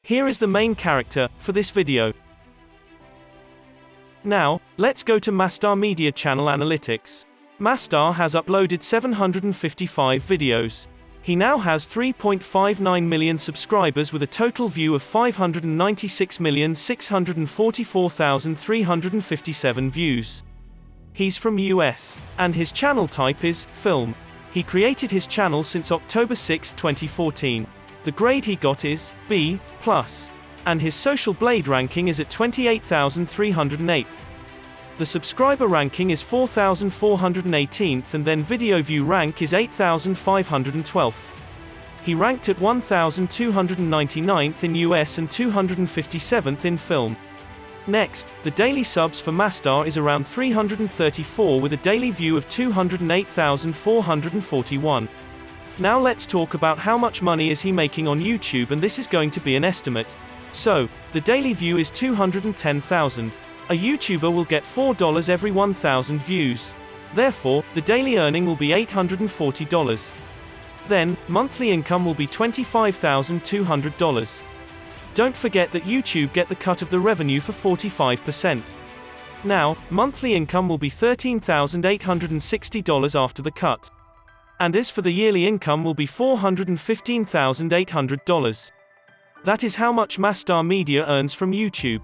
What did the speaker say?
Here is the main character for this video. Now, let's go to MaSTAR Media channel analytics. MaSTAR has uploaded 755 videos. He now has 3.59 million subscribers with a total view of 596,644,357 views. He's from US, and his channel type is film. He created his channel since October 6, 2014. The grade he got is B+, and his social blade ranking is at 28,308th. The subscriber ranking is 4,418th, and then video view rank is 8,512th. He ranked at 1,299th in US and 257th in film. Next, the daily subs for MaSTAR is around 334 with a daily view of 208,441. Now let's talk about how much money is he making on YouTube, and this is going to be an estimate. So, the daily view is 210,000. A YouTuber will get $4 every 1,000 views. Therefore, the daily earning will be $840. Then, monthly income will be $25,200. Don't forget that YouTube get the cut of the revenue for 45%. Now, monthly income will be $13,860 after the cut. And as for the yearly income will be $415,800. That is how much MaSTAR Media earns from YouTube.